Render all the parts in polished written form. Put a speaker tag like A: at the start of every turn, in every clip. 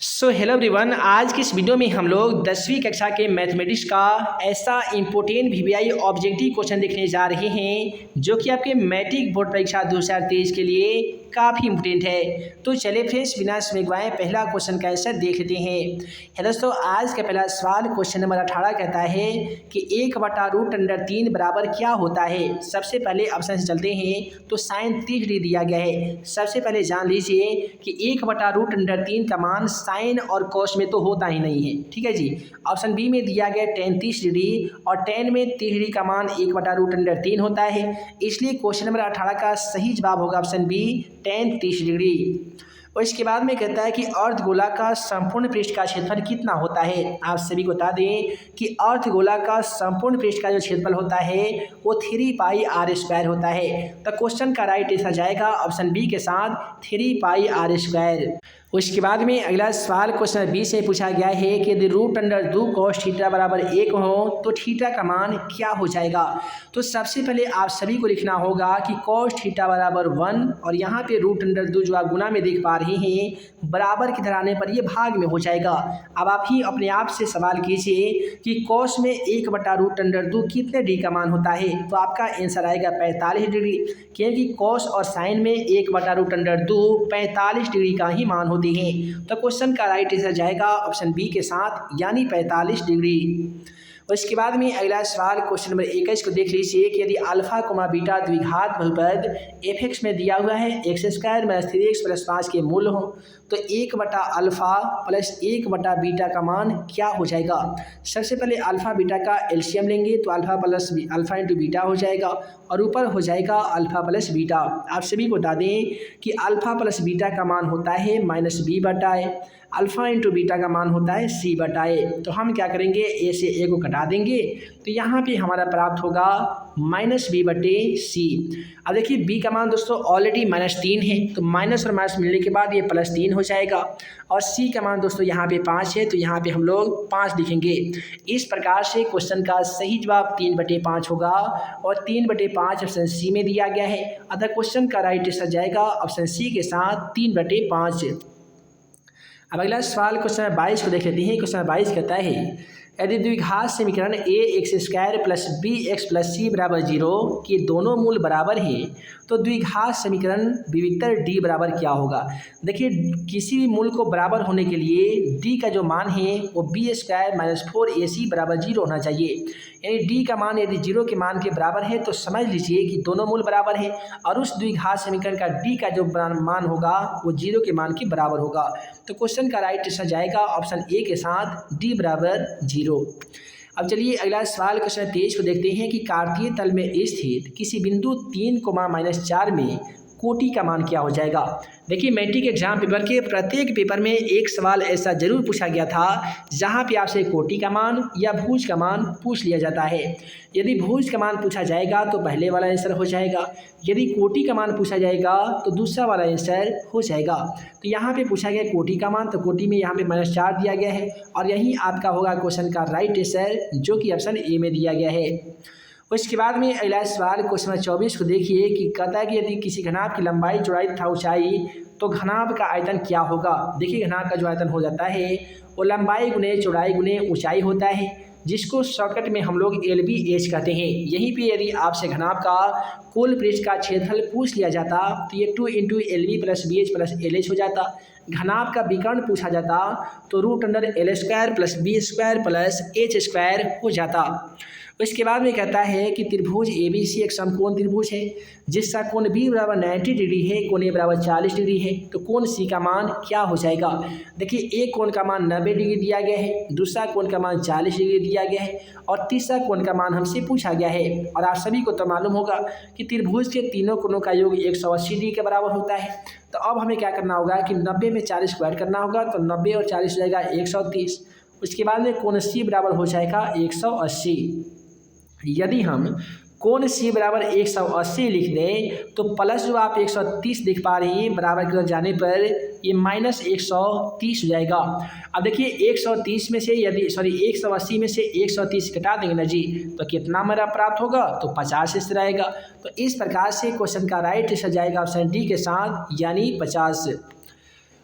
A: Hello everyone, आज की इस वीडियो में हम लोग 10वीं कक्षा के मैथमेटिक्स का ऐसा इम्पोर्टेंट वीवीआई ऑब्जेक्टिव क्वेश्चन देखने जा रहे हैं जो कि आपके मैट्रिक बोर्ड परीक्षा 2023 के लिए काफ़ी इम्पोर्टेंट है। तो चलिए फ्रेंड्स, बिना समय गवाए पहला क्वेश्चन का आंसर देख लेते हैं। है दोस्तों, आज का पहला सवाल क्वेश्चन नंबर 18 कहता है कि 1/√3 बराबर क्या होता है। सबसे पहले ऑप्शन से चलते हैं तो साइन 30 डिग्री दिया गया है। सबसे पहले जान लीजिए कि 1/√3 का मान साइन और कॉस में तो होता ही नहीं है, ठीक है जी। ऑप्शन बी में दिया गया tan 30 डिग्री और tan में 30 डिग्री का मान 1/√3 होता है, इसलिए क्वेश्चन नंबर 18 का सही जवाब होगा ऑप्शन बी tan 30 डिग्री। और इसके बाद में कहता है कि अर्धगोला का संपूर्ण पृष्ठ का क्षेत्रफल कितना होता है। आप सभी को बता दें कि अर्धगोला का संपूर्ण पृष्ठ का जो क्षेत्रफल होता है वो 3πr² होता है। तो क्वेश्चन का राइट आंसर जाएगा ऑप्शन बी के साथ 3πr²। उसके बाद में अगला सवाल क्वेश्चन बी से पूछा गया है कि यदि √2 cos थीटा बराबर 1 हो तो थीटा का मान क्या हो जाएगा। तो सबसे पहले आप सभी को लिखना होगा कि cos थीटा बराबर 1 और यहाँ पे √2 जो आप गुना में देख पा रहे हैं बराबर की तरह आने पर ये भाग में हो जाएगा। अब आप ही अपने आप से सवाल कीजिए कि cos में 1/√2 कितने डिग्री का मान होता है। तो आपका आंसर आएगा 45 डिग्री, क्योंकि cos और साइन में 1/√2 45 डिग्री का ही मान होता है। तो क्वेश्चन का राइट आंसर जाएगा ऑप्शन बी के साथ यानी 45 डिग्री। और इसके बाद में अगला सवाल क्वेश्चन नंबर 21 को देख लीजिए कि यदि अल्फा कोमा बीटा द्विघात बहुपद f(x) में दिया हुआ है x² - 3x + 5 के मूल हो तो 1/अल्फा प्लस 1/बीटा का मान क्या हो जाएगा। सबसे पहले अल्फा बीटा का एलसीएम लेंगे तो alpha plus alpha into beta हो जाएगा और ऊपर हो जाएगा अल्फा प्लस बीटा। आप सभी को बता दें कि अल्फा प्लस बीटा का मान होता है -b/a, अल्फा इंटू बीटा का मान होता है c/a। तो हम क्या करेंगे, a से a को घटा देंगे तो यहाँ पे हमारा प्राप्त होगा -b/c। अब देखिए b का मान दोस्तों ऑलरेडी -3 है तो माइनस और माइनस मिलने के बाद ये +3 हो जाएगा और c का मान दोस्तों यहाँ पे 5 है तो यहाँ पे हम लोग 5 लिखेंगे। इस प्रकार से क्वेश्चन का सही जवाब 3/5 होगा और 3/5 ऑप्शन सी में दिया गया है। अतः क्वेश्चन का राइट आंसर जाएगा ऑप्शन सी के साथ 3/5। अब अगला सवाल क्वेश्चन 22 को देख लेते हैं। क्वेश्चन 22 कहता है यदि द्विघात समीकरण ax² + bx + c बराबर 0 के दोनों मूल बराबर है तो द्विघात समीकरण विविक्तर d बराबर क्या होगा। देखिए, किसी भी मूल को बराबर होने के लिए d का जो मान है वो b² - 4ac बराबर 0 होना चाहिए। यानी d का मान यदि 0 के मान के बराबर है तो समझ लीजिए कि दोनों मूल बराबर है और उस द्विघात समीकरण का d का जो मान होगा वो 0 के मान के बराबर होगा। तो क्वेश्चन का राइट आंसर जाएगा ऑप्शन ए के साथ d बराबर 0। अब चलिए अगला सवाल क्वेश्चन 23 को देखते हैं कि कार्तीय तल में स्थित किसी बिंदु 3, -4 में कोटि का मान क्या हो जाएगा। देखिए, मैट्रिक एग्जाम पेपर के प्रत्येक पेपर में एक सवाल ऐसा जरूर पूछा गया था जहां पे आपसे कोटि का मान या भुज का मान पूछ लिया जाता है। यदि भुज का मान पूछा जाएगा तो पहले वाला आंसर हो जाएगा, यदि कोटि का मान पूछा जाएगा तो दूसरा वाला आंसर हो जाएगा। तो यहाँ पे पूछा गया कोटि का मान तो कोटि में यहाँ पे -4 दिया गया है और यही आपका होगा क्वेश्चन का राइट आंसर जो कि ऑप्शन ए में दिया गया है। उसके बाद में अगला सवाल क्वेश्चन 24 को देखिए कि कहता है कि यदि किसी घनाभ की लंबाई, चौड़ाई तथा ऊंचाई तो घनाभ का आयतन क्या होगा। देखिए, घनाभ का जो आयतन हो जाता है वो लंबाई गुने चौड़ाई गुने ऊंचाई होता है, जिसको शॉर्टकट में हम लोग LBH कहते हैं। यहीं पे यदि आपसे घनाभ का कुल पृष्ठ का क्षेत्रफल पूछ लिया जाता तो ये 2 × LB + BH + LH हो जाता। घनाभ का विकर्ण पूछा जाता तो √L² + B² + H² हो जाता। इसके बाद में कहता है कि त्रिभुज ABC एक समकोण त्रिभुज है जिसका कोण B बराबर 90 डिग्री है, कोण A बराबर 40 डिग्री है तो कोण C का मान क्या हो जाएगा। देखिए, एक कोण का मान 90 डिग्री दिया गया है, दूसरा कोण का मान 40 डिग्री दिया गया है और तीसरा कोण का मान हमसे पूछा गया है। और आप सभी को तो मालूम होगा कि त्रिभुज के तीनों कोणों का योग 180 डिग्री के बराबर होता है। तो अब हमें क्या करना होगा कि 90 में 40 को ऐड करना होगा तो 90 और 40 हो जाएगा 130। उसके बाद में कोण C बराबर हो जाएगा 180। यदि हम कोण C बराबर 180 लिख दें तो प्लस जो आप 130 लिख पा रहे हैं बराबर की ओर जाने पर ये -130 हो जाएगा। अब देखिए, 130 में से 180 में से 130 घटा देंगे ना जी तो कितना हमारा प्राप्त होगा तो 50 इस रहेगा। तो इस प्रकार से क्वेश्चन का राइट आंसर जाएगा ऑप्शन डी के साथ यानी 50।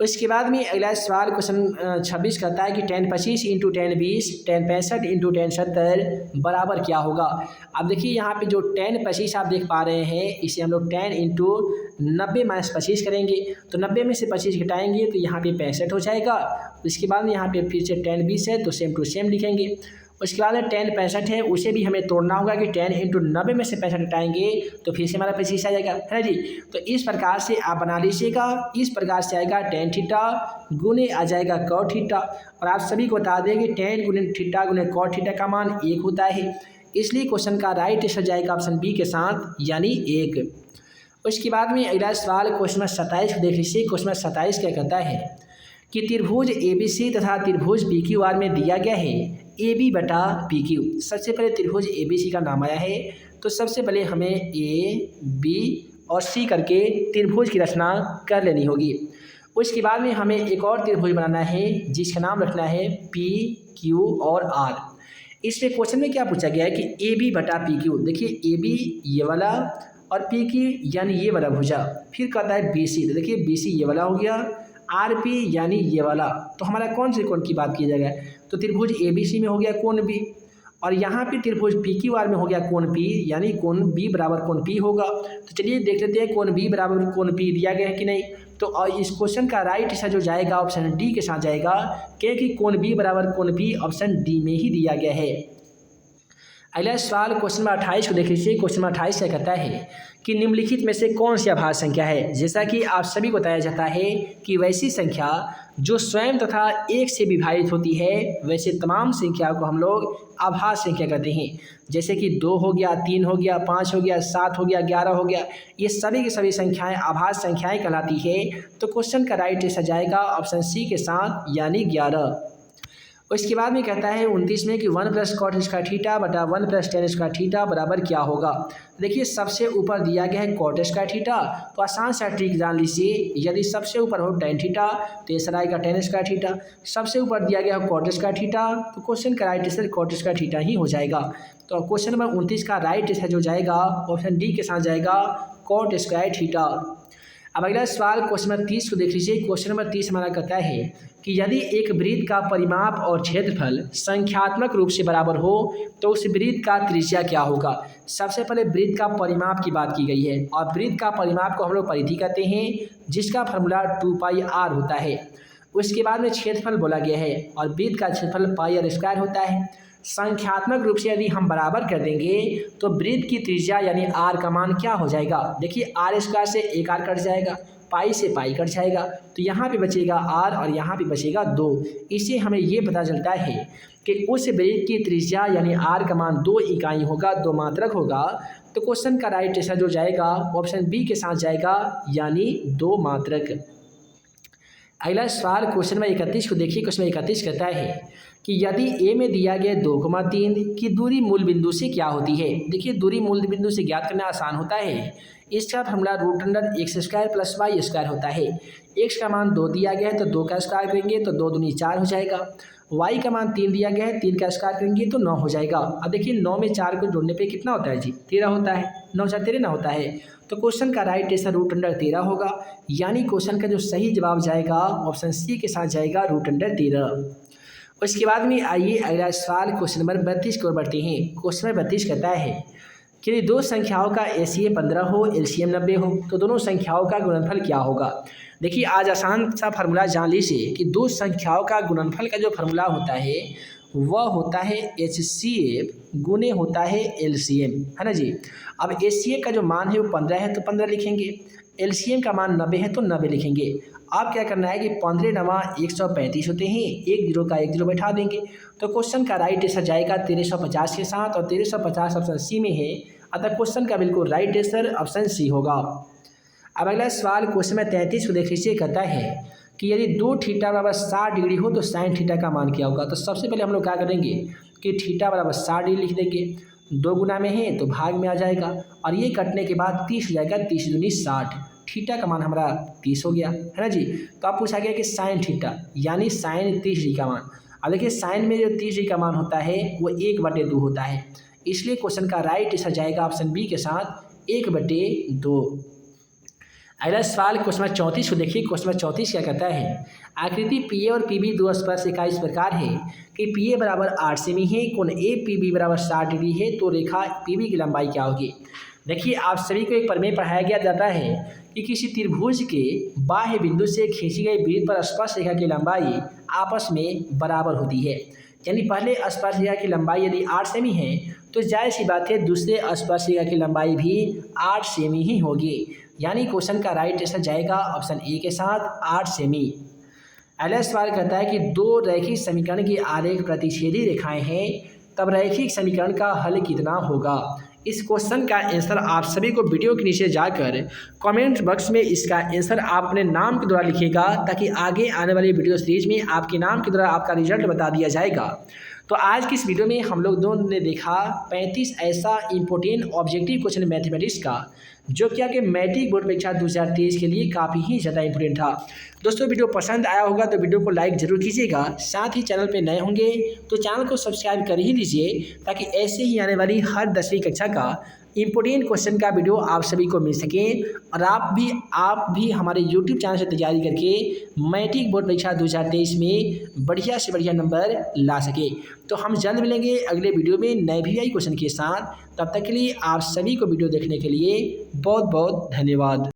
A: उसके बाद में अगला सवाल क्वेश्चन 26 कहता है कि 10×25 इंटू 10×20 10×65 इंटू 10×70 बराबर क्या होगा। अब देखिए यहाँ पे जो 10×25 आप देख पा रहे हैं, इसे हम लोग 10 इंटू 90-25 करेंगे, तो 90 में से 25 घटाएंगे तो यहाँ पे 65 हो जाएगा। उसके बाद यहाँ पे फिर से 10×20 है तो सेम टू सेम लिखेंगे। उसके बाद 10×65 है, उसे भी हमें तोड़ना होगा कि 10 इंटू 90 में से 65 घटाएंगे तो फिर से हमारा 25 आ जाएगा, है ना जी। तो इस प्रकार से आप बना लीजिएगा। इस प्रकार से आएगा tan थीटा गुने आ जाएगा cot थीटा। और आप सभी को बता दें कि tan गुने थीटा गुने cot थीटा का मान 1 होता है, इसलिए क्वेश्चन का राइट आंसर जाएगा ऑप्शन बी के साथ, यानी 1। उसके बाद में अगला सवाल क्वेश्चन 27 देख लीजिए। क्वेश्चन 27 क्या कहता है कि त्रिभुज ABC तथा त्रिभुज PQR में दिया गया है AB/PQ। सबसे पहले त्रिभुज ABC का नाम आया है, तो सबसे पहले हमें AB और C करके त्रिभुज की रचना कर लेनी होगी। उसके बाद में हमें एक और त्रिभुज बनाना है जिसका नाम रखना है PQ और R। इसमें क्वेश्चन में क्या पूछा गया है कि AB/PQ। देखिए AB ये वाला और PQ यानी ये वाला भुजा, फिर कहता है BC, तो देखिए BC ये वाला हो गया, RP यानी ये वाला। तो हमारा कौन से कोण की बात की जाएगा, तो त्रिभुज ABC में हो गया कोण B, और यहाँ पे त्रिभुज PQR में हो गया कोण P, यानी कोण B बराबर कोण P होगा। तो चलिए देख लेते हैं कोण B बराबर कोण P दिया गया है कि नहीं। तो और इस क्वेश्चन का राइट आंसर जो जाएगा ऑप्शन डी के साथ जाएगा, क्योंकि कोण B बराबर कोण P ऑप्शन डी में ही दिया गया है। अगला सवाल क्वेश्चन नंबर 28 को देख लीजिए। क्वेश्चन नंबर 28 क्या कहता है कि निम्नलिखित में से कौन सी अभाज्य संख्या है। जैसा कि आप सभी को बताया जाता है कि वैसी संख्या जो स्वयं तथा 1 से विभाजित होती है, वैसे तमाम संख्या को हम लोग अभाज्य संख्या कहते हैं। जैसे कि 2 हो गया, 3 हो गया, 5 हो गया, 7 हो गया, 11 हो गया, ये सभी की सभी संख्याएं अभाज्य संख्याएं कहलाती है। तो क्वेश्चन का राइट आंसर जाएगा ऑप्शन सी के साथ, यानी 11। उसके बाद में कहता है 29 में कि 1 + cot स्क्वायर थीटा बटा 1 + tan स्क्वायर थीटा बराबर क्या होगा। देखिए सबसे ऊपर दिया गया है cot स्क्वायर थीटा, तो आसान सा ट्रिक जान लीजिए। यदि सबसे ऊपर हो tan थीटा तो ये आएगा tan स्क्वायर थीटा। सबसे ऊपर दिया गया है cot स्क्वायर थीटा, तो क्वेश्चन का राइट आंसर cot स्क्वायर थीटा ही हो जाएगा। तो क्वेश्चन नंबर 29 का राइट आंसर जो जाएगा ऑप्शन डी के साथ जाएगा, cot स्क्वायर थीटा। अब अगला सवाल क्वेश्चन नंबर 30 को देख लीजिए। क्वेश्चन नंबर 30 हमारा कहता है कि यदि एक वृत्त का परिमाप और क्षेत्रफल संख्यात्मक रूप से बराबर हो तो उस वृत्त का त्रिज्या क्या होगा। सबसे पहले वृत्त का परिमाप की बात की गई है, और वृत्त का परिमाप को हम लोग परिधि कहते हैं, जिसका फॉर्मूला 2πr होता है। उसके बाद में क्षेत्रफल बोला गया है, और वृत्त का क्षेत्रफल πr² होता है। संख्यात्मक रूप से यदि हम बराबर कर देंगे तो वृत्त की त्रिज्या यानी r का मान क्या हो जाएगा। देखिए r² से एक r कट जाएगा, पाई से पाई कट जाएगा, तो यहाँ पे बचेगा r और यहाँ पे बचेगा 2। इससे हमें ये पता चलता है कि उस वृत्त की त्रिज्या यानी r का मान 2 इकाई होगा, 2 मात्रक होगा। तो क्वेश्चन का राइट आंसर जो जाएगा ऑप्शन बी के साथ जाएगा, यानी 2 मात्रक। अगला सवाल क्वेश्चन नंबर 31 को देखिए। क्वेश्चन 31 कहता है कि यदि ए में दिया गया 2,3 की दूरी मूल बिंदु से क्या होती है। देखिए दूरी मूल बिंदु से ज्ञात करना आसान होता है। इसका फॉर्मूला √x² + y² होता है। x का मान 2 दिया गया है तो 2 का स्क्वायर करेंगे तो 2 दूनी 4 हो जाएगा। y का मान 3 दिया गया है, 3 का स्क्वायर करेंगे तो 9 हो जाएगा। अब देखिए 9 में 4 को जोड़ने पे कितना होता है जी, 13 होता है। 9 4 13 होता है। तो क्वेश्चन का राइट आंसर √13 होगा, यानी क्वेश्चन का जो सही जवाब जाएगा ऑप्शन सी के साथ जाएगा √13। उसके बाद में आइए अगला सवाल क्वेश्चन नंबर 32 की ओर बढ़ते हैं। क्वेश्चन नंबर 32 कहता है कि यदि दो संख्याओं का एसीए 15 हो, एलसीएम 90 हो, तो दोनों संख्याओं का गुणनफल क्या होगा। देखिए आज आसान सा फार्मूला जान लीजिए कि दो संख्याओं का गुणनफल का जो फार्मूला होता है वह होता है HCF गुने होता है LCM, है ना जी। अब HCF का जो मान है वो 15 है तो 15 लिखेंगे, LCM का मान 90 है तो 90 लिखेंगे। आप क्या करना है कि 15 × 135 होते हैं, एक जीरो का एक जीरो बैठा देंगे। तो क्वेश्चन का राइट आंसर जाएगा 1350 के साथ, और 1350 ऑप्शन सी में है, अतः क्वेश्चन का बिल्कुल राइट आंसर ऑप्शन सी होगा। अब अगला सवाल क्वेश्चन में 33 को देख लीजिए। कहता है कि यदि 2 थीटा बराबर 60 डिग्री हो तो साइन थीटा का मान क्या होगा। तो सबसे पहले हम लोग क्या करेंगे कि थीटा बराबर 60 डिग्री लिख देंगे, 2 गुना में है तो भाग में आ जाएगा, और ये कटने के बाद 30 हो जाएगा, 30 दूनी 60। थीटा का मान हमारा 30 हो गया, है ना जी। तो आप पूछा गया कि साइन थीटा यानी साइन 30 डिग्री का मान। अब देखिए साइन में जो 30 डिग्री का मान होता है वो 1/2 होता है, इसलिए क्वेश्चन का राइट आंसर जाएगा ऑप्शन बी के साथ 1/2। अगला सवाल क्वेश्चन नंबर 34 को देखिए। क्वेश्चन नंबर 34 क्या कहता है, आकृति पी ए और पी बी दो स्पर्श रेखा इस प्रकार है कि पी ए बराबर 8 सेमी है, कोण ए पी बी बराबर 60 डिग्री है, तो रेखा पी बी की लंबाई क्या होगी। देखिए आप सभी को एक प्रमेय पढ़ाया गया जाता है कि किसी त्रिभुज के बाह्य बिंदु से खींची गई वृत्त पर स्पर्श रेखा की लंबाई आपस में बराबर होती है। यानी पहले स्पर्श रेखा की लंबाई यदि 8 सेमी है तो जाहिर सी बात है दूसरे स्पर्श रेखा की लंबाई भी 8 सेमी ही होगी। यानी क्वेश्चन का राइट आंसर जाएगा ऑप्शन ए के साथ 8 सेमी। अगला सवाल कहता है कि दो रैखिक समीकरण की आरेख प्रतिच्छेदी रेखाएं हैं, तब रैखिक समीकरण का हल कितना होगा। इस क्वेश्चन का आंसर आप सभी को वीडियो के नीचे जाकर कमेंट बॉक्स में इसका आंसर आप अपने नाम के द्वारा लिखिएगा, ताकि आगे आने वाली वीडियो सीरीज में आपके नाम के द्वारा आपका रिजल्ट बता दिया जाएगा। तो आज की इस वीडियो में हम लोग दोनों ने देखा 35 ऐसा इंपॉर्टेंट ऑब्जेक्टिव क्वेश्चन मैथमेटिक्स का जो क्या कि मैट्रिक बोर्ड परीक्षा 2023 के लिए काफ़ी ही ज़्यादा इंपॉर्टेंट था। दोस्तों वीडियो पसंद आया होगा तो वीडियो को लाइक ज़रूर कीजिएगा, साथ ही चैनल पे नए होंगे तो चैनल को सब्सक्राइब कर ही लीजिए, ताकि ऐसे ही आने वाली हर 10वीं कक्षा का इंपॉर्टेंट क्वेश्चन का वीडियो आप सभी को मिल सके और आप भी हमारे यूट्यूब चैनल से तैयारी करके मैट्रिक बोर्ड परीक्षा 2023 में बढ़िया से बढ़िया नंबर ला सके। तो हम जल्द मिलेंगे अगले वीडियो में नए भी क्वेश्चन के साथ। तब तक के लिए आप सभी को वीडियो देखने के लिए बहुत बहुत धन्यवाद।